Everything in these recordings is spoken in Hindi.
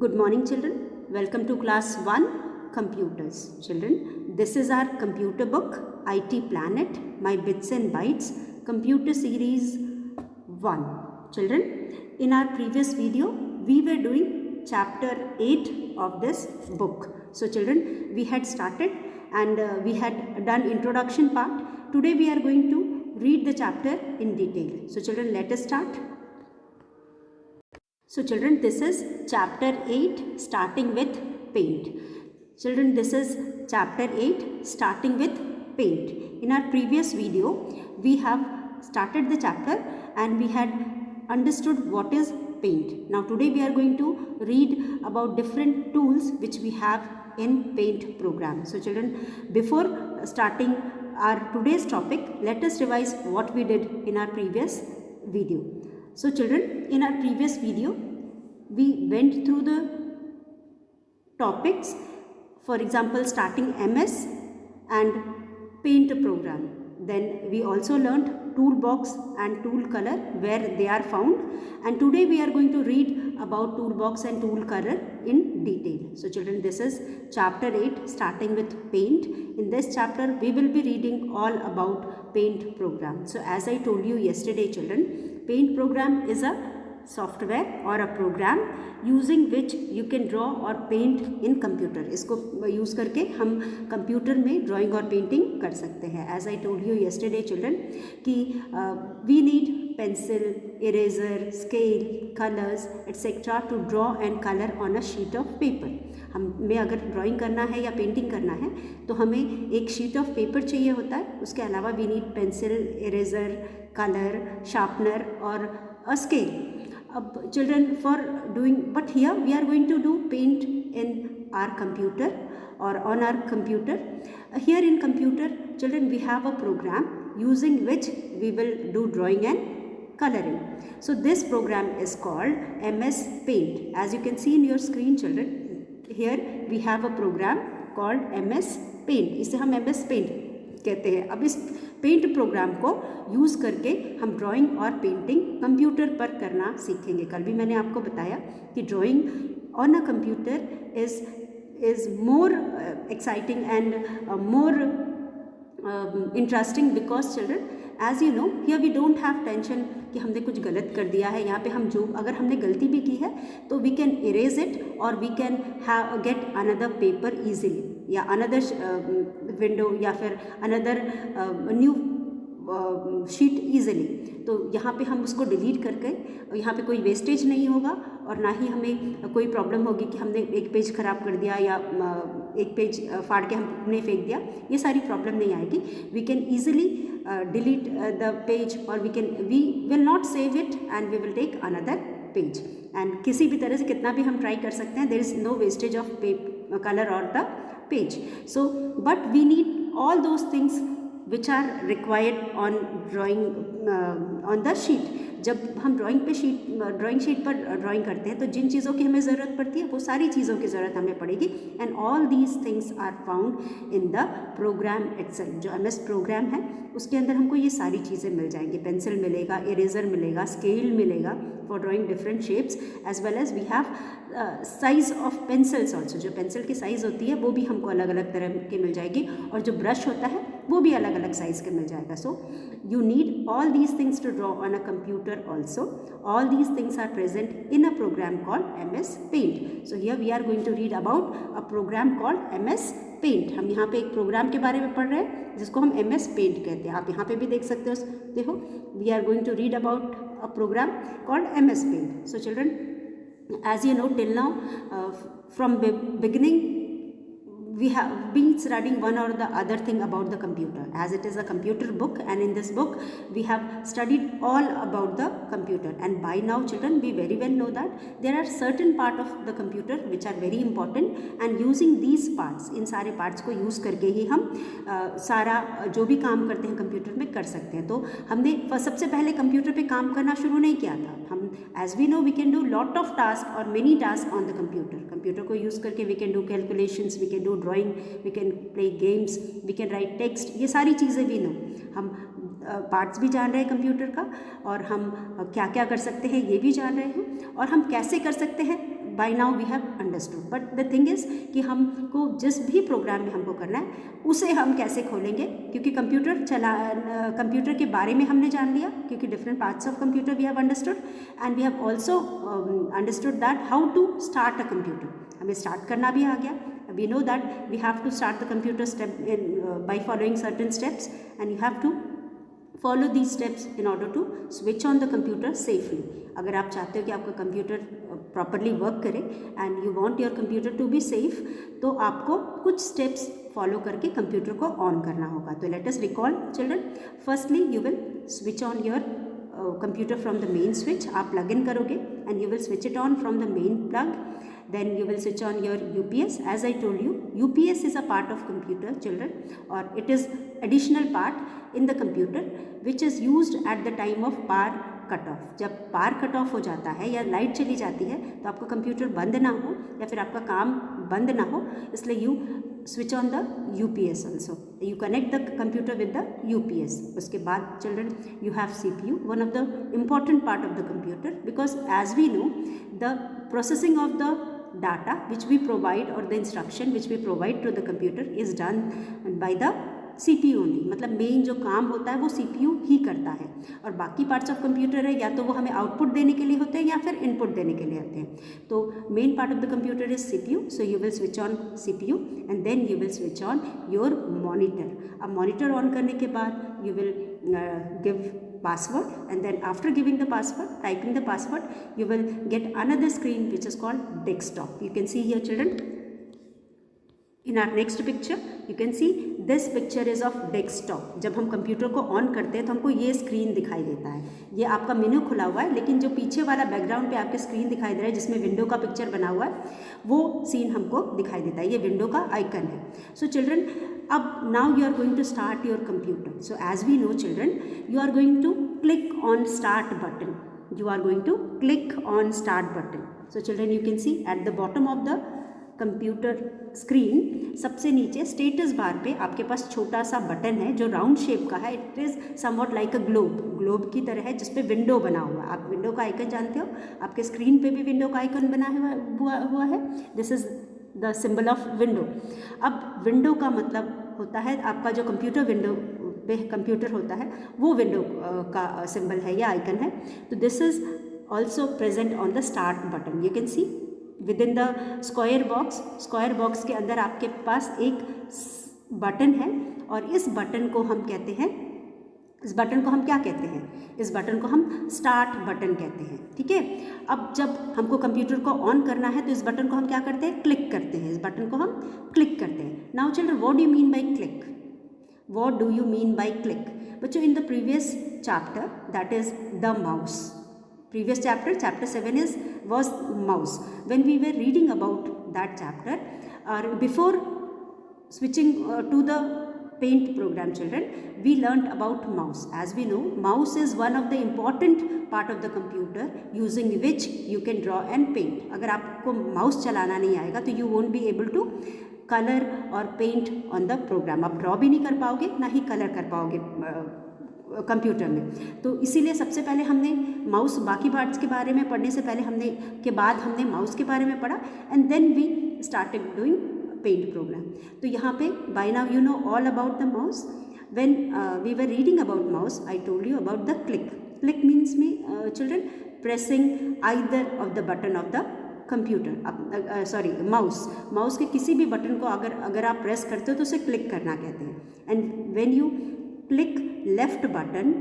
Good morning, children. Welcome to class 1 computers. Children, this is our computer book IT Planet, My Bits and Bytes, computer series 1. Children, in our previous video we were doing chapter 8 of this book. So children, we had started and we had done introduction part. Today we are going to read the chapter in detail. So children, let us start. So children, this is chapter 8 starting with paint. Children, this is chapter 8 starting with paint. In our previous video we have started the chapter and we had understood what is paint. Now today we are going to read about different tools which we have in paint program. So children, before starting our today's topic, let us revise what we did in our previous video. So children, in our previous video we went through the topics, for example starting MS and paint program. Then we also learnt toolbox and tool color, where they are found, and today we are going to read about toolbox and tool color in detail. So children, this is chapter 8 starting with paint. In this chapter we will be reading all about paint program. So as I told you yesterday children, paint program is a software or a program using which you can draw or paint in computer. इसको यूज़ करके हम कंप्यूटर में ड्राइंग और पेंटिंग कर सकते हैं. As I told you yesterday children कि we need pencil, eraser, scale, colors etc. to draw and color on a sheet of paper. हमें अगर ड्राइंग करना है या पेंटिंग करना है तो हमें एक शीट ऑफ पेपर चाहिए होता है. उसके अलावा we need pencil, eraser, colour, sharpener और a scale. Children, for doing, but here we are going to do paint in our computer or on our computer. Here in computer children, we have a program using which we will do drawing and coloring. So this program is called MS Paint. As you can see in your screen children, here we have a program called MS Paint. इसे हम MS Paint कहते हैं. अब इस पेंट प्रोग्राम को यूज़ करके हम ड्राइंग और पेंटिंग कंप्यूटर पर करना सीखेंगे. कल भी मैंने आपको बताया कि drawing on a computer is more exciting and more interesting because children, as you know, here we don't have tension कि हमने कुछ गलत कर दिया है. यहाँ पे हम जो अगर हमने गलती भी की है तो वी कैन इरेज इट और we can have get another paper easily या अनदर विंडो या फिर अनदर न्यू शीट ईजिली. तो यहाँ पे हम उसको डिलीट करके, यहाँ पे कोई वेस्टेज नहीं होगा और ना ही हमें कोई प्रॉब्लम होगी कि हमने एक पेज ख़राब कर दिया या एक पेज फाड़ के हमने फेंक दिया. ये सारी प्रॉब्लम नहीं आएगी. We can easily delete the page और we will not save it and we will take another page. And किसी भी तरह से कितना भी हम ट्राई कर सकते हैं, there is no wastage of colour और the page. So but we need all those things which are required on drawing on the sheet. जब हम ड्राइंग शीट पर ड्राइंग करते हैं तो जिन चीज़ों की हमें ज़रूरत पड़ती है वो सारी चीज़ों की ज़रूरत हमें पड़ेगी. And all these things are found in the program itself. जो MS प्रोग्राम है उसके अंदर हमको ये सारी चीज़ें मिल जाएंगी. पेंसिल मिलेगा, इरेज़र मिलेगा, स्केल मिलेगा for drawing different shapes, as well as we have size of pencils also. जो पेंसिल की साइज़ होती है वो भी हमको अलग अलग तरह की मिल जाएगी और जो ब्रश होता है वो भी अलग अलग साइज़ के मिल जाएगा. सो you need all these things to draw on a computer also. All these things are present in a program called MS Paint. So here we are going to read about a program called MS Paint. हम यहाँ पे एक प्रोग्राम के बारे में पढ़ रहे हैं जिसको हम MS Paint कहते हैं. आप यहाँ पे भी देख सकते हो. देखो, we are going to read about a program called MS Paint. So children, as you know, till now from beginning we have been studying one or the other thing about the computer, as it is a computer book, and in this book we have studied all about the computer. And by now children, we very well know that there are certain part of the computer which are very important, and using these parts, इन सारे parts को use करके ही हम सारा जो भी काम करते हैं कंप्यूटर में कर सकते हैं. तो हमने सबसे पहले कंप्यूटर पे काम करना शुरू नहीं किया था. हम as we know we can do lot of tasks or many tasks on the computer. Computer को यूज़ करके we can do calculations, we can do drawing, we can play games, we can write text. ये सारी चीज़ें भी नो हम पार्ट्स भी जान रहे हैं कंप्यूटर का, और हम क्या क्या कर सकते हैं ये भी जान रहे हैं, और हम कैसे कर सकते हैं by now we have understood, but the thing is कि हमको जिस भी प्रोग्राम में हमको करना है उसे हम कैसे खोलेंगे, क्योंकि कंप्यूटर के बारे में हमने जान लिया, क्योंकि different parts of computer we have understood and we have also understood that how to start a computer, हमें स्टार्ट करना भी आ गया. We know that we have to start the computer step by following certain steps, and you have to follow these steps in order to switch on the computer safely. अगर आप चाहते हो कि आपका कंप्यूटर प्रॉपरली वर्क करे and you want your computer to be safe, तो आपको कुछ स्टेप्स फॉलो करके कंप्यूटर को ऑन करना होगा. तो let us recall children. Firstly you will switch on your computer from the main switch. आप plug in करोगे and you will switch it on from the main plug. Then you will switch on your UPS. As I told you, UPS is a part of computer, children, or it is additional part in the computer which is used at the time of power cut off. जब पावर कट ऑफ हो जाता है या लाइट चली जाती है तो आपका कंप्यूटर बंद ना हो या फिर आपका काम बंद ना हो, इसलिए you switch on the UPS also. You connect the computer with the UPS. उसके बाद children you have CPU, one of the important part of the computer, because as we know the processing of the data which we provide or the instruction which we provide to the computer is done by the CPU only. मतलब मेन जो काम होता है वो CPU ही करता है, और बाकी पार्ट्स ऑफ कंप्यूटर है या तो वो हमें आउटपुट देने के लिए होते हैं या फिर इनपुट देने के लिए होते हैं. तो main part of the computer is CPU, so you will switch on CPU and then you will switch on your monitor. अब मॉनिटर ऑन करने के बाद you will give password, and then after giving the password, typing the password, you will get another screen which is called desktop. You can see here children, in our next picture you can see this picture is of desktop. जब हम कंप्यूटर को ऑन करते हैं तो हमको ये स्क्रीन दिखाई देता है. ये आपका मेन्यू खुला हुआ है, लेकिन जो पीछे वाला बैकग्राउंड पे आपके स्क्रीन दिखाई दे रहा है जिसमें विंडो का पिक्चर बना हुआ है, वो सीन हमको दिखाई देता है. ये विंडो का आइकन है. सो चिल्ड्रन, अब now you are going to start your computer. So as we know children, you are going to click on start button. You are going to click on start button. So children, you can see at the bottom of the computer screen, सबसे नीचे स्टेटस बार पे आपके पास छोटा सा बटन है जो राउंड शेप का है. It is somewhat like a globe की तरह है जिसपे विंडो बना हुआ है. आप विंडो का आइकन जानते हो, आपके स्क्रीन पे भी विंडो का आइकन बना हुआ है. This is the symbol of window. अब विंडो का मतलब होता है आपका जो कंप्यूटर विंडो पे कंप्यूटर होता है वो विंडो का सिंबल है या आइकन है. तो this is also present on the start button. You can C with in the square box के अंदर आपके पास एक बटन है, और इस बटन को हम कहते हैं, इस बटन को हम क्या कहते हैं? इस बटन को हम स्टार्ट बटन कहते हैं. ठीक है. अब जब हमको कंप्यूटर को ऑन करना है तो इस बटन को हम क्या करते हैं? क्लिक करते हैं. इस बटन को हम क्लिक करते हैं. Now children, what do you mean by click? What do you mean by click? बच्चों, in the previous chapter, that is the mouse. Previous chapter 7 was mouse. When we were reading about that chapter, before switching to the paint program, children, we learnt about mouse. As we know, mouse is one of the important part of the computer using which you can draw and paint. अगर आपको mouse चलाना नहीं आएगा तो you won't be able to colour और पेंट ऑन द प्रोग्राम. आप ड्रॉ भी नहीं कर पाओगे, ना ही कलर कर पाओगे कंप्यूटर में. तो इसीलिए सबसे पहले हमने माउस, बाकी पार्ट्स के बारे में पढ़ने से पहले हमने माउस के बारे में पढ़ा, and then we started doing paint program. तो यहाँ पे by now you know all about the mouse. When we were reading about mouse, I told you about the click. Click means me children pressing either of the button of the computer, mouse के किसी भी बटन को अगर आप प्रेस करते हो तो उसे क्लिक करना कहते हैं. And when you click left button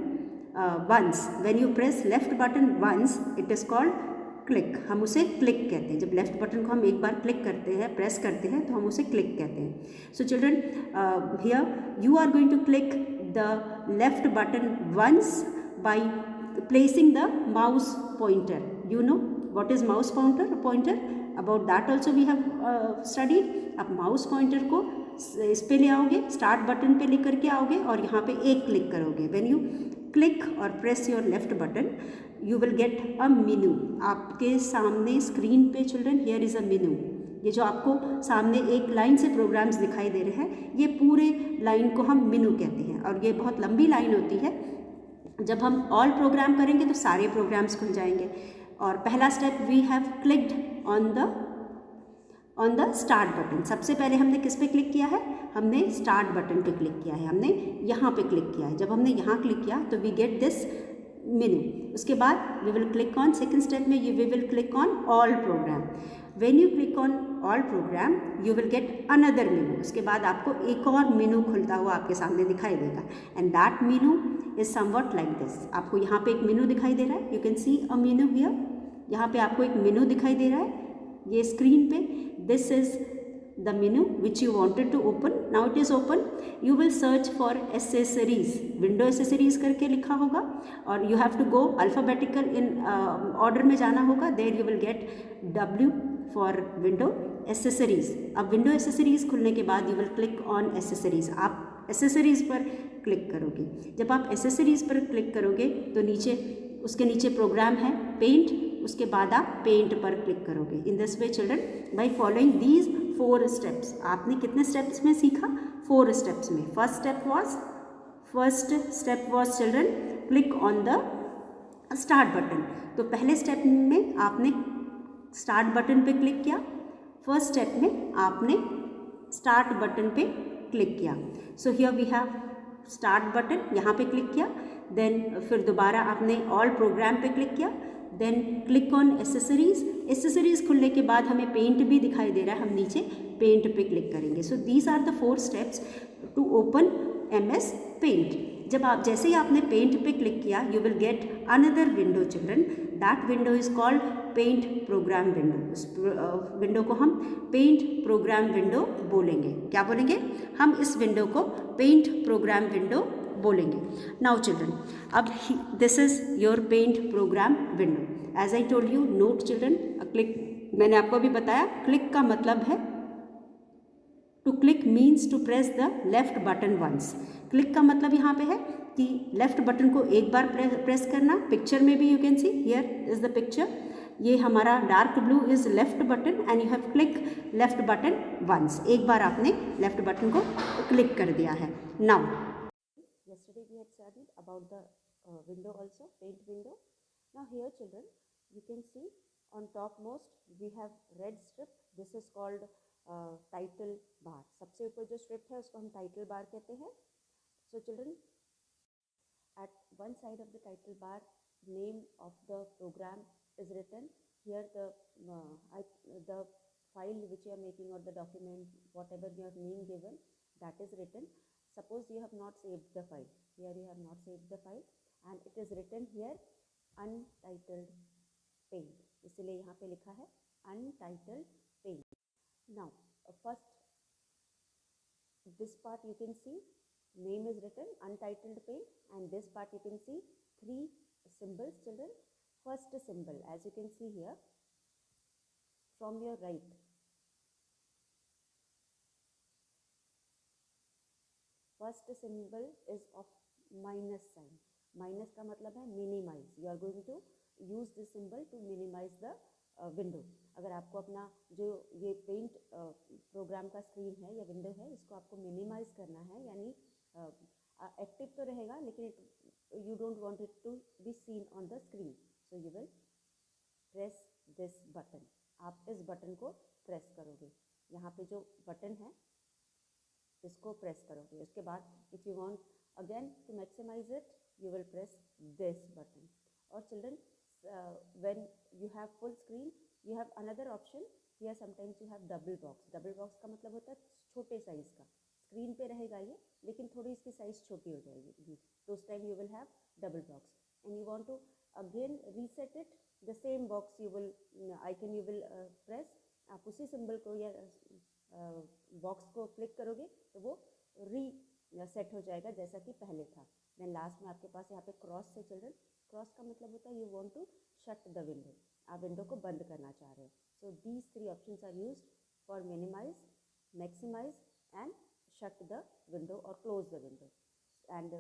once, when you press left button once, it is called click. हम उसे क्लिक कहते हैं. जब लेफ्ट बटन को हम एक बार क्लिक करते हैं, प्रेस करते हैं, तो हम उसे क्लिक कहते हैं. So children, here you are going to click the left button once by placing the mouse pointer. You know what is mouse pointer? About that also we have studied. आप माउस पॉइंटर को इस पे ले आओगे, स्टार्ट बटन पे लेकर के आओगे और यहाँ पे एक क्लिक करोगे. व्हेन यू क्लिक और press your left button, you will get a मेनू. आपके सामने स्क्रीन पे चिल्ड्रन, हियर इज़ अ मेनू. ये जो आपको सामने एक लाइन से प्रोग्राम्स दिखाई दे रहे हैं, ये पूरे लाइन को हम मेनू कहते हैं, और ये बहुत लंबी लाइन होती है. जब हम ऑल प्रोग्राम करेंगे तो सारे प्रोग्राम्स खुल जाएंगे. और पहला step we have clicked on the start button. सबसे पहले हमने किस पे क्लिक किया है, हमने स्टार्ट बटन पे क्लिक किया है, हमने यहाँ पे क्लिक किया है। जब हमने यहाँ क्लिक किया तो वी गेट दिस मेनू। उसके बाद we will click on, second step में we will click on all program. When you click on all program you will get another menu. उसके बाद आपको एक और मेनू खुलता हुआ आपके सामने दिखाई देगा, and that menu is somewhat like this. आपको यहाँ पे एक मेनू दिखाई दे रहा है, you can C a menu here. यहाँ पे आपको एक मेनू दिखाई दे रहा है ये स्क्रीन पे। This is the menu which you wanted to open. Now it is open. You will search for accessories, window accessories करके लिखा होगा, और you have to go alphabetical in order में जाना होगा. There you will get W for window accessories. अब window accessories खुलने के बाद you will click on accessories. आप accessories पर क्लिक करोगे। जब आप accessories पर क्लिक करोगे तो नीचे उसके नीचे प्रोग्राम है पेंट, उसके बाद आप पेंट पर क्लिक करोगे। In this way children, by following these 4 steps. आपने कितने स्टेप्स में सीखा, 4 स्टेप्स में। First step was children click on the start button. तो पहले स्टेप में आपने स्टार्ट बटन पे क्लिक किया, फर्स्ट स्टेप में आपने स्टार्ट बटन पे क्लिक किया। So here we have start button, यहाँ पे क्लिक किया, देन फिर दोबारा आपने ऑल प्रोग्राम पे क्लिक किया, then click on accessories. Accessories खुलने के बाद हमें पेंट भी दिखाई दे रहा है, हम नीचे पेंट पे क्लिक करेंगे। So these are the 4 steps to open MS paint. जब आप जैसे ही आपने पेंट पे क्लिक किया you will get another window children, that window is called paint program window. उस विंडो को हम पेंट प्रोग्राम विंडो बोलेंगे। क्या बोलेंगे हम इस विंडो को पेंट प्रोग्राम विंडो बोलेंगे। नाउ चिल्ड्रन, अब this is your paint program window. As I told you, note children, click, मैंने आपको अभी बताया क्लिक का मतलब है to click means to press the left button once. Click का मतलब यहाँ पे है कि लेफ्ट बटन को एक बार प्रेस करना। पिक्चर में भी you can see, here is the picture, ये हमारा dark blue is left button and you have click left button once. एक बार आपने लेफ्ट बटन को क्लिक कर दिया है। Now yesterday we had studied about the window also, paint window. Now here children, you can see on top most we have red strip. This is called title bar. सबसे ऊपर जो strip है उसको हम title bar कहते हैं. So children, at one side of the title bar, name of the program is written. Here the file which you are making or the document, whatever your name given, that is written. Suppose you have not saved the file. Here you have not saved the file and it is written here untitled paint. इसलिए यहाँ पे लिखा है untitled paint. Now first this part you can see name is written untitled paint, and this part you can see 3 symbols children. First symbol, as you can see here from your right, first symbol is of minus sign. Minus का मतलब है minimise. You are going to use this symbol to minimise the window. अगर आपको अपना जो ये पेंट प्रोग्राम का स्क्रीन है या विंडो है इसको आपको मिनिमाइज करना है, यानी एक्टिव तो रहेगा लेकिन you don't want it to be seen on the screen, so you will press this button. आप इस बटन को प्रेस करोगे, यहाँ पे जो बटन है इसको प्रेस करोगे। उसके बाद if you want again to maximise it you will press this button. और children when you have full screen you have another option here, sometimes you have double box. Double box का मतलब होता है छोटे साइज़ का, स्क्रीन पे रहेगा ये लेकिन थोड़ी इसकी साइज़ छोटी हो जाएगी, तो उस time you will have double box. And you want to again reset it, the same box you will icon you will press. आप उसी सिंबल को या बॉक्स को क्लिक करोगे तो वो सेट हो जाएगा जैसा कि पहले था। देन लास्ट में आपके पास यहाँ पे क्रॉस है चिल्ड्रन। क्रॉस का मतलब होता है you want to shut the window, आप विंडो को बंद करना चाह रहे हो। So these 3 options are used for minimise, maximise and shut the window और close the window. And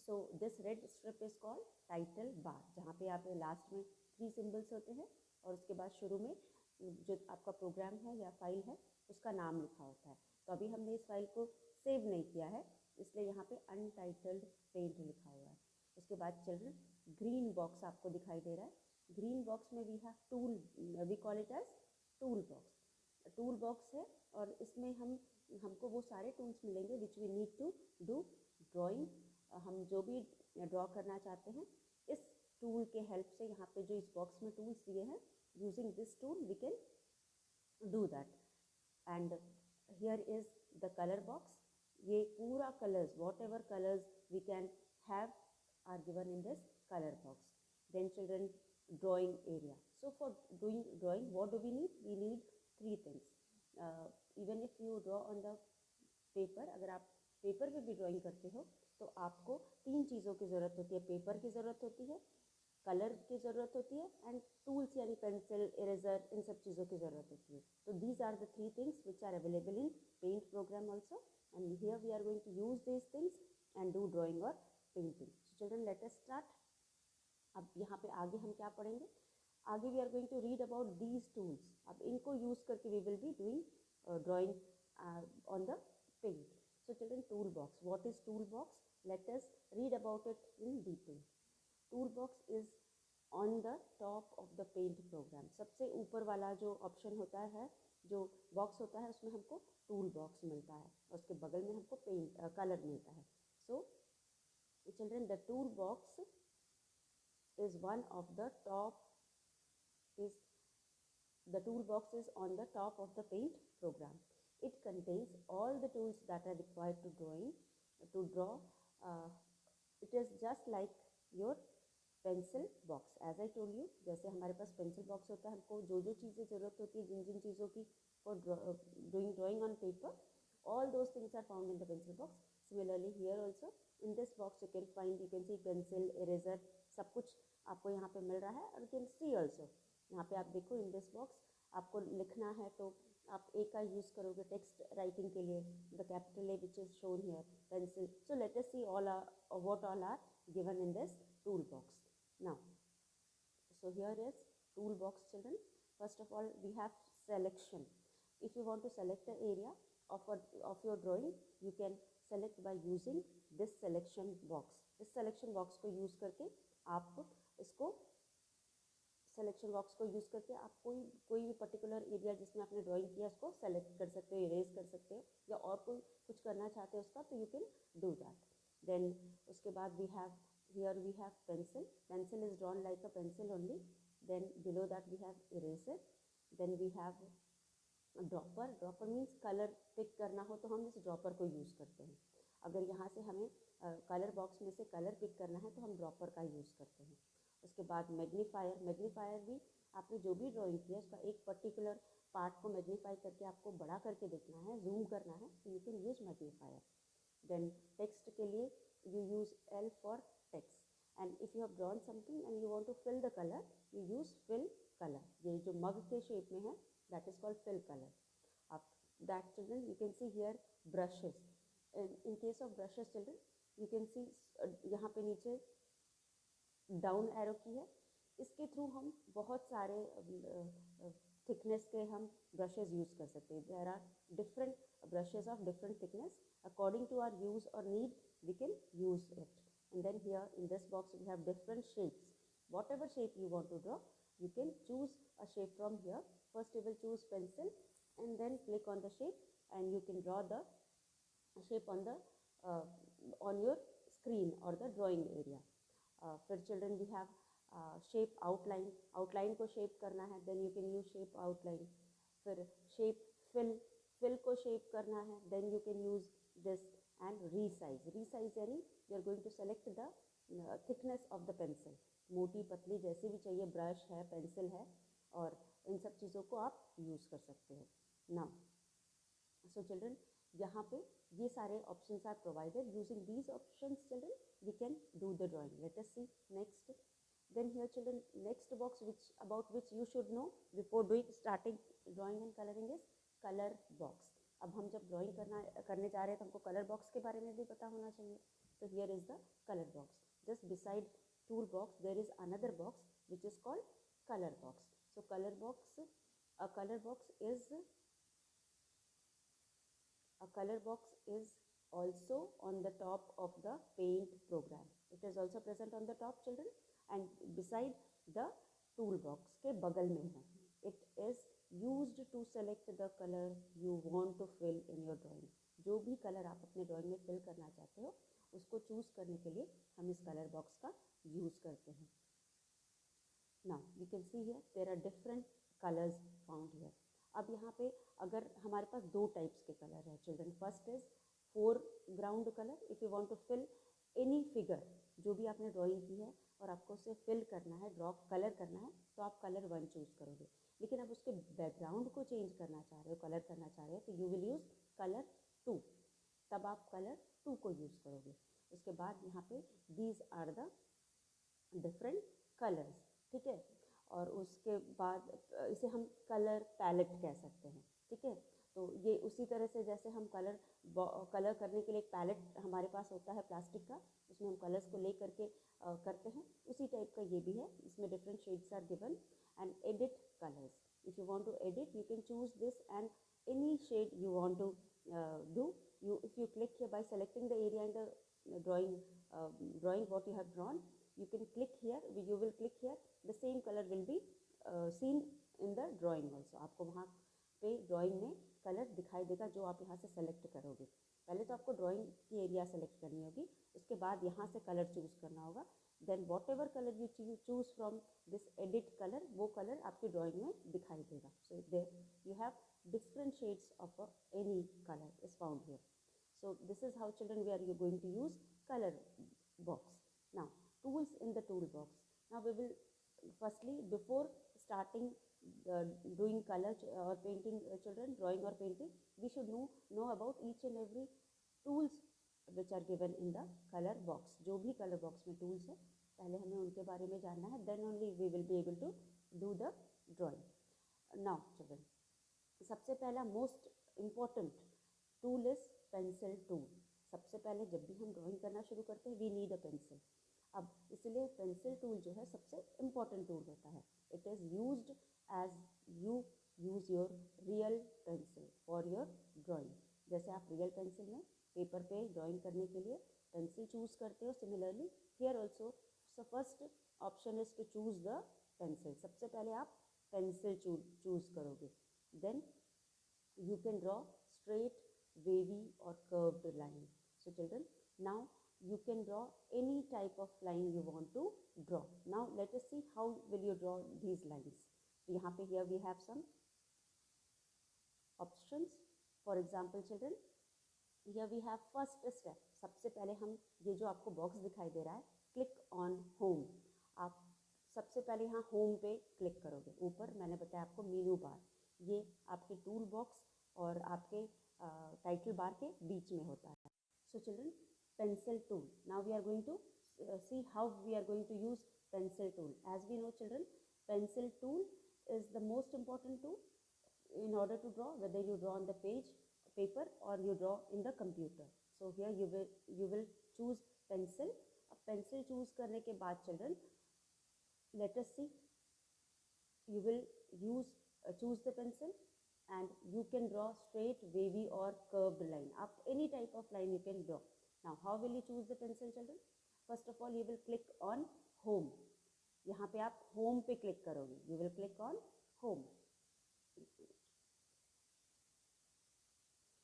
so this red strip is called title bar, जहाँ पे यहाँ पे लास्ट में 3 सिम्बल्स होते हैं और उसके बाद शुरू में जो आपका प्रोग्राम है या फाइल है उसका नाम लिखा होता है। तो अभी हमने इस फाइल को सेव नहीं किया है इसलिए यहाँ पे अनटाइटल्ड पेंट लिखा हुआ है। उसके बाद चिल्ड्रन ग्रीन बॉक्स आपको दिखाई दे रहा है, ग्रीन बॉक्स में we have tool, we call it as tool box. Tool box है और इसमें हमको वो सारे टूल्स मिलेंगे which we need to do drawing. हम जो भी ड्रॉ करना चाहते हैं इस टूल के हेल्प से, यहाँ पे जो इस बॉक्स में टूल्स दिए हैं, using this tool we can do that. And here is the colour box. ये पूरा colours, whatever colours we can have are given in this color box. Then children, drawing area. So for doing drawing, what do we need? We need three things. Even if you draw on the paper, अगर आप पेपर पे भी ड्राइंग करते हो तो आपको तीन चीज़ों की ज़रूरत होती है। पेपर की ज़रूरत होती है, कलर की ज़रूरत होती है, एंड टूल्स यानी पेंसिल, इरेजर, इन सब चीज़ों की ज़रूरत होती है। तो these are the three things which are available in paint program also, and here we are going to use these things and do drawing और painting. Children, let us start. अब यहाँ पे आगे हम क्या पढ़ेंगे? आगे we are going to read about these tools. अब इनको यूज़ करके we will be doing drawing on the paint. So children, tool box, what is tool box? Let us read about it in detail. Tool box is on the top of the paint program. सबसे ऊपर वाला जो ऑप्शन होता है, जो बॉक्स होता है, उसमें हमको टूल बॉक्स मिलता है, उसके बगल में हमको पेंट कलर मिलता है। So children, the tool box is one of the top, is the toolbox is on the top of the paint program. It contains all the tools that are required to draw. It is just like your pencil box. As I told you, जैसे हमारे पास pencil box होता है, हमको जो जो चीज़ें ज़रूरत होती है, जिन जिन चीज़ों की for doing drawing on paper, all those things are found in the pencil box. Similarly here also in this box you can see pencil, eraser, सब कुछ आपको यहाँ पे मिल रहा है। और यू कैन सी ऑल्सो, यहाँ पे आप देखो इन दिस बॉक्स आपको लिखना है तो आप ए का यूज़ करोगे टेक्स्ट राइटिंग के लिए, the capital A which is shown here, pencil. So let us see all what all are given in this tool box now. So here is tool box, children. First of all, we have selection. If you want to select an area of your drawing, you can select by using this selection box. इस selection box को use करके आप इसको सिलेक्शन बॉक्स को यूज़ करके आप कोई भी पर्टिकुलर एरिया जिसमें आपने ड्राइंग किया उसको सेलेक्ट कर सकते हो, इरेज कर सकते हो, या और कोई कुछ करना चाहते हो उसका, तो you can do that. Then उसके बाद we have pencil. Pencil is drawn like a pencil only. Then below that we have eraser. Then we have dropper. Dropper means colour pick करना हो तो हम इस ड्रॉपर को यूज़ करते हैं। अगर यहाँ से हमें कलर बॉक्स में से कलर पिक करना है तो हम ड्रॉपर का यूज़ करते हैं। उसके बाद मैग्नीफायर। मैग्नीफायर भी आपने जो भी ड्राइंग किया उसका एक पर्टिकुलर पार्ट को मैग्नीफाई करके आपको बड़ा करके देखना है, जूम करना है, तो you can use magnifier. Then text के लिए you use L for text, and if you have drawn something and you want to fill the colour, you use fill colour. ये जो मग के शेप में है that is called fill colour. अब that children you can see here brushes. In case of brushes children you can see यहाँ पे नीचे डाउन एरो की है, इसके थ्रू हम बहुत सारे थिकनेस के हम ब्रशेस यूज़ कर सकते हैं। There are different brushes of different thickness, according to our use और need we can use it. And then here in this box we have different shapes. Whatever shape you want to draw, you can choose a shape from here. First you will choose pencil and then click on the shape and you can draw the shape on your screen or the drawing area. फिर children we have shape outline. Outline को शेप करना है, then you can use shape outline. फिर शेप फिल को शेप करना है, then you can use this. And resize. Resize यानी you are going to select the thickness of the pencil. मोटी पतली जैसी भी चाहिए, ब्रश है, पेंसिल है, और इन सब चीज़ों को आप यूज़ कर सकते हो। नाउ सो चिल्ड्रन, यहाँ पे ये सारे options are provided. Using these options children we can do the drawing. Let us see next. Then here children, next box about which you should know before starting drawing and coloring is color box. अब हम जब ड्राइंग करने जा रहे हैं तो हमको कलर बॉक्स के बारे में भी पता होना चाहिए। तो here is the colour box. Just beside tool box there is another box which is called colour box. So colour box is also on the top of the paint program. It is also present on the top children, and beside the tool box के बगल में है. It is used to select the colour you want to fill in your drawing. जो भी कलर आप अपने ड्राइंग में फिल करना चाहते हो उसको चूज़ करने के लिए हम इस कलर बॉक्स का यूज़ करते हैं. Now we can see here there are different colours found here. अब यहाँ पे अगर हमारे पास दो टाइप्स के कलर है children. First is foreground colour. If you want to fill any figure, जो भी आपने ड्राइंग की है और आपको उसे फिल करना है, ड्रॉ कलर करना है, तो आप कलर 1 चूज़ करोगे. लेकिन आप उसके बैकग्राउंड को चेंज करना चाह रहे हो, कलर करना चाह रहे हो, तो यू विल यूज़ कलर 2. तब आप कलर 2 को यूज़ करोगे. उसके बाद यहाँ पे these are the different colours. ठीक है. और उसके बाद इसे हम कलर पैलेट कह सकते हैं. ठीक है. तो ये उसी तरह से जैसे हम कलर करने के लिए एक पैलेट हमारे पास होता है प्लास्टिक का, उसमें हम कलर्स को ले करके करते हैं, उसी टाइप का ये भी है. इसमें different shades are given. And edit colours. If you want to edit you can choose this and any shade you want to do. If you click here by selecting the area in the drawing what you have drawn, you can click here, you will click here, the same color will be seen in the drawing also. आपको वहाँ पे ड्राइंग में कलर दिखाई देगा जो आप यहाँ से सेलेक्ट करोगे. पहले तो आपको ड्राइंग की एरिया सेलेक्ट करनी होगी, उसके बाद यहाँ से कलर चूज़ करना होगा. Then whatever colour you choose from this edit colour, वो कलर आपकी ड्राइंग में दिखाई देगा. So there you have different shades of any color is found here. So this is how children we are going to use color box. Now tools in the tool box. Now we will firstly, before starting doing color or painting, children drawing or painting, we should know about each and every tools which are given in the color box. जो भी color box में tools है पहले हमें उनके बारे में जानना है. Then only we will be able to do the drawing. Now children, सबसे पहला most important tool is pencil tool. सबसे पहले जब भी हम ड्राइंग करना शुरू करते हैं वी नीड अ पेंसिल. अब इसलिए पेंसिल टूल जो है सबसे इम्पॉर्टेंट टूल होता है. It is used as you use your real pencil for your drawing. जैसे आप रियल पेंसिल में पेपर पे ड्राइंग करने के लिए पेंसिल चूज़ करते हो, similarly here also first option is to choose the pencil. सबसे पहले आप पेंसिल चूज़ करोगे. Then you can draw straight, wavy or curved line. So children, now you can draw any type of line you want to draw. Now let us see how will you draw these lines. यहाँ पे here we have some options. For example children, here we have first step. सबसे पहले हम ये जो आपको बॉक्स दिखाई दे रहा है, click on home. आप सबसे पहले यहाँ होम पे क्लिक करोगे. ऊपर मैंने बताया आपको मेनू बार, ये आपके टूल बॉक्स और आपके टाइटल बार के बीच में होता है. So children, pencil tool. Now we are going to see how we are going to use pencil tool. As we know children, pencil tool is the most important tool in order to draw, whether you draw on the paper or you draw in the computer. So here you will choose pencil. अब pencil choose करने के बाद children, let us see, you will choose the pencil and you can draw straight, wavy or curved line. Up any type of line you can draw. Now how will you choose the pencil children? First of all you will click on home. यहाँ पे आप home पे click करोगे. You will click on home.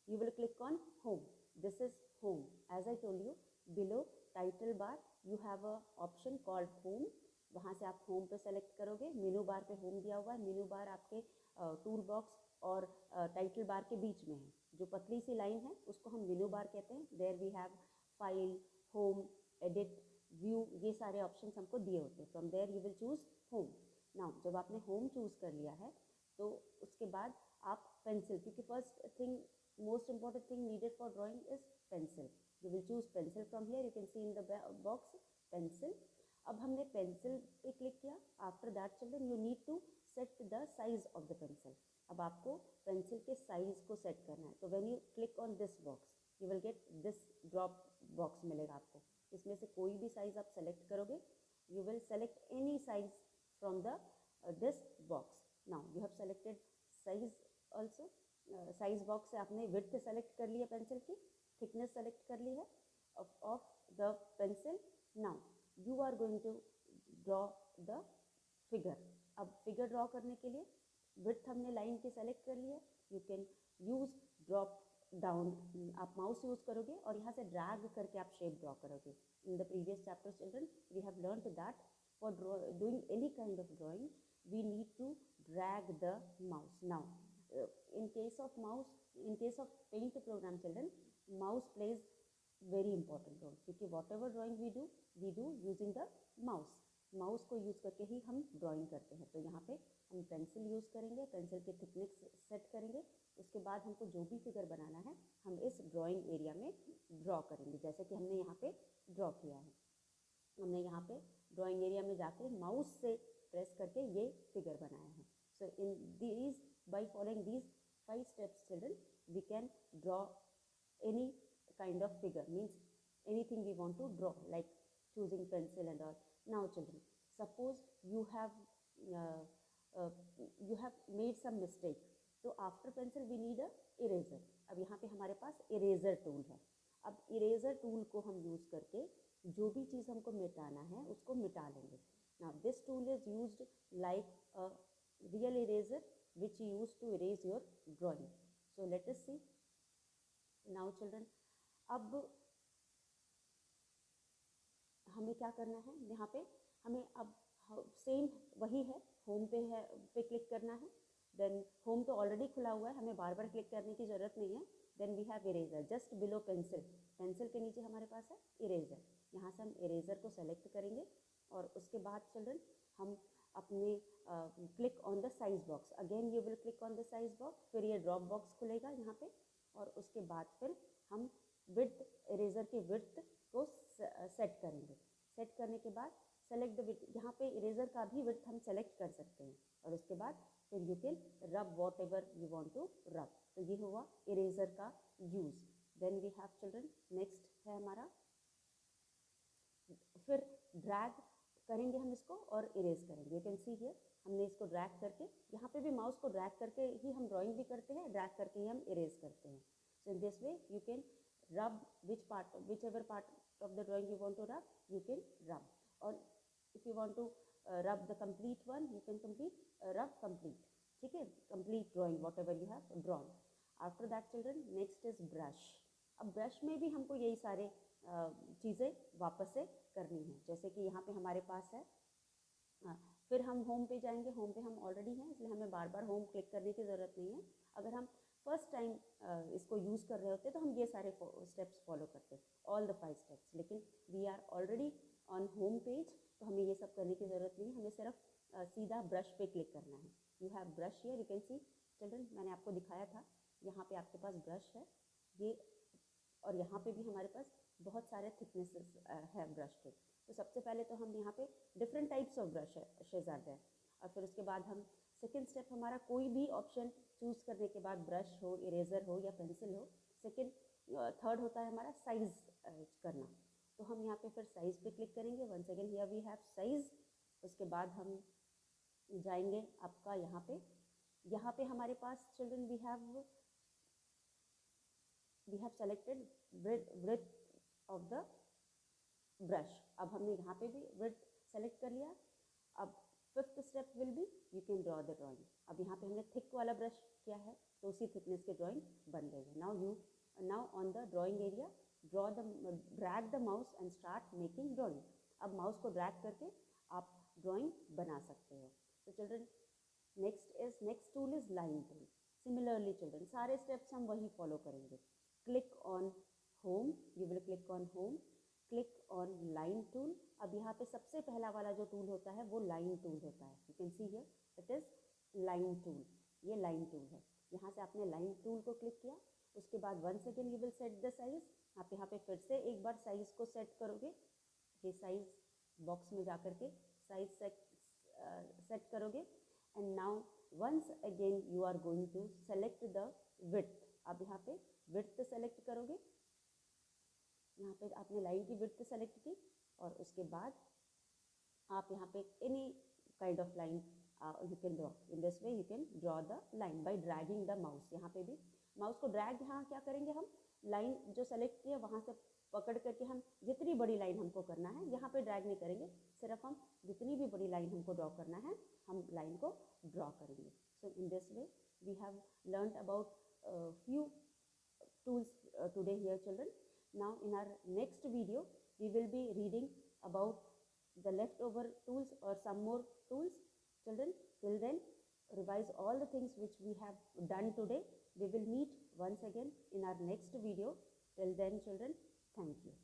You will click on home. This is home. As I told you, below title bar you have a option called home. वहाँ से आप होम पे सेलेक्ट करोगे. मेनू बार पे होम दिया हुआ है. मेनू बार आपके टूल बॉक्स और टाइटल बार के बीच में है. जो पतली सी लाइन है उसको हम मेनू बार कहते हैं. There we have file, home, edit, view, ये सारे ऑप्शन हमको दिए होते हैं. From there you will choose home. Now जब आपने होम चूज़ कर लिया है तो उसके बाद आप पेंसिल, क्योंकि first thing, most important thing needed for drawing is pencil. You will choose pencil from here. You can see in the box pencil. अब हमने pencil पे click किया. After that children you need to set the size of the pencil. अब आपको pencil के size को set करना है. तो when you click on this box, you will get this drop box मिलेगा आपको. इसमें से कोई भी size आप select करोगे. You will select any size from the this box. Now you have selected size also. Size box से आपने विड्थ सेलेक्ट कर लिया, पेंसिल की थिकनेस सेलेक्ट कर ली है of the pencil. Now you are going to draw the figure. अब फिगर ड्रॉ करने के लिए विड्थ हमने लाइन की सेलेक्ट कर लिया, you can use drop down, आप माउस यूज़ करोगे और यहाँ से ड्रैग करके आप शेप ड्रॉ करोगे. In the previous chapter children we have learned that for doing any kind of drawing we need to drag the mouse. Now in case of mouse, in case of paint program children, mouse plays very important role क्योंकि whatever drawing we do using the mouse. Mouse को यूज़ करके ही हम ड्राइंग करते हैं. तो यहाँ पे हम पेंसिल यूज़ करेंगे, पेंसिल के थिकनेस सेट करेंगे, उसके बाद हमको जो भी फिगर बनाना है हम इस ड्राइंग एरिया में ड्रॉ करेंगे. जैसे कि हमने यहाँ पे ड्रॉ किया है, हमने यहाँ पे ड्राइंग एरिया में जाके माउस से प्रेस करके ये फिगर बनाया है. So in these by following these 5 steps children we can draw any kind of figure, means anything we want to draw, like choosing pencil and all. Now children, suppose you have made some mistake, तो after pencil we need a eraser. अब यहाँ पे हमारे पास eraser tool है. अब eraser tool को हम यूज़ करके जो भी चीज़ हमको मिटाना है उसको मिटा लेंगे. Now this tool is used like a real eraser which you use to erase your drawing. So let us see. Now children, अब हमें क्या करना है, यहाँ पे हमें अब सेम वही है, होम पे क्लिक करना है. देन होम तो ऑलरेडी खुला हुआ है, हमें बार बार क्लिक करने की ज़रूरत नहीं है. Then we have eraser just below pencil, pencil के नीचे हमारे पास है इरेजर. यहाँ से हम इरेजर को सेलेक्ट करेंगे और उसके बाद चिल्ड्रन हम अपने click on the size box, again you will click on the size box, फिर ये ड्रॉप बॉक्स खुलेगा यहाँ पे और उसके बाद फिर हम विड्थ, इरेजर की विड्थ को सेट करेंगे. सेट करने के बाद सेलेक्ट द विड्थ, यहाँ पे इरेजर का भी विड्थ हम सेलेक्ट कर सकते हैं और उसके बाद फिर you can rub whatever you want to rub. तो ये हुआ इरेजर का use. Then we have children, next है हमारा, फिर ड्रैग करेंगे हम इसको और इरेज करेंगे. यू कैन सी हियर हमने इसको ड्रैग करके, यहाँ पे भी माउस को ड्रैग करके ही हम ड्राइंग भी करते हैं, ड्रैग करके ही हम इरेज करते हैं. So in this way you can rub whichever part of the drawing you want to rub, you can rub. Or if you want to rub the complete one, you can rub complete. ठीक है, complete drawing whatever you have drawn. After that children, next is brush. अब ब्रश में भी हमको यही सारे चीज़ें वापस से करनी है. जैसे कि यहाँ पे हमारे पास है, फिर हम होम पे जाएंगे. होम पे हम ऑलरेडी हैं इसलिए हमें बार बार होम क्लिक करने की ज़रूरत नहीं है. अगर हम फर्स्ट टाइम इसको यूज़ कर रहे होते तो हम ये सारे स्टेप्स फॉलो करते, ऑल द 5 स्टेप्स. लेकिन we are already on home page तो हमें ये सब करने की ज़रूरत नहीं है, हमें सिर्फ सीधा ब्रश पे क्लिक करना है. You have brush here, you can C children, मैंने आपको दिखाया था यहाँ पे आपके पास ब्रश है ये, और यहाँ पे भी हमारे पास बहुत सारे थिकनेसेस है ब्रश के. तो सबसे पहले तो हम यहाँ पे डिफरेंट टाइप्स ऑफ ब्रशेज आते हैं और फिर उसके बाद हम सेकेंड स्टेप हमारा कोई भी ऑप्शन चूज़ करने के बाद, ब्रश हो, इरेज़र हो या पेंसिल हो, थर्ड होता है हमारा साइज़ करना. तो हम यहाँ पे फिर साइज़ पे क्लिक करेंगे. Once again here we have size. उसके बाद हम जाएंगे आपका यहाँ पे हमारे पास children we have selected width of the brush. अब हमने यहाँ पे भी विड्थ सेलेक्ट कर लिया. अब fifth step will be you can draw the drawing. अब यहाँ पे हमने थिक वाला ब्रश किया है तो उसी थिकनेस के ड्राइंग बन गई है. Now on the drawing area drag the mouse and start making drawing. अब माउस को ड्रैग करके आप ड्राइंग बना सकते हो. तो children next tool is line tool. Similarly children सारे स्टेप्स हम वही फॉलो करेंगे. Click on home, you will click on home, click on line tool. अब यहाँ पे सबसे पहला वाला जो टूल होता है वो लाइन टूल होता है. You can see here it is line tool. ये लाइन टूल है. यहाँ से आपने लाइन टूल को क्लिक किया, उसके बाद once again you will set the size. आप यहाँ पे फिर से एक बार साइज़ को सेट करोगे, ये साइज़ बॉक्स में जा करके साइज़ सेट करोगे. And now once again you are going to select the width. अब यहाँ पे विड्थ सेलेक्ट करोगे, यहाँ पे आपने लाइन की विड्थ सेलेक्ट की और उसके बाद आप यहाँ पे any kind of line you can draw. In this way you can draw the line by dragging the mouse. यहाँ पे भी माउस को ड्रैग, यहाँ क्या करेंगे हम लाइन जो सेलेक्ट किया वहाँ से पकड़ करके हम जितनी बड़ी लाइन हमको करना है, यहाँ पे ड्रैग नहीं करेंगे, सिर्फ हम जितनी भी बड़ी लाइन हमको ड्रॉ करना है हम लाइन को ड्रॉ करेंगे. So in this way we have learned about few tools today here children. Now in our next video we will be reading about the leftover tools or some more tools. Children, till then revise all the things which we have done today. We will meet once again in our next video. Till then children, thank you.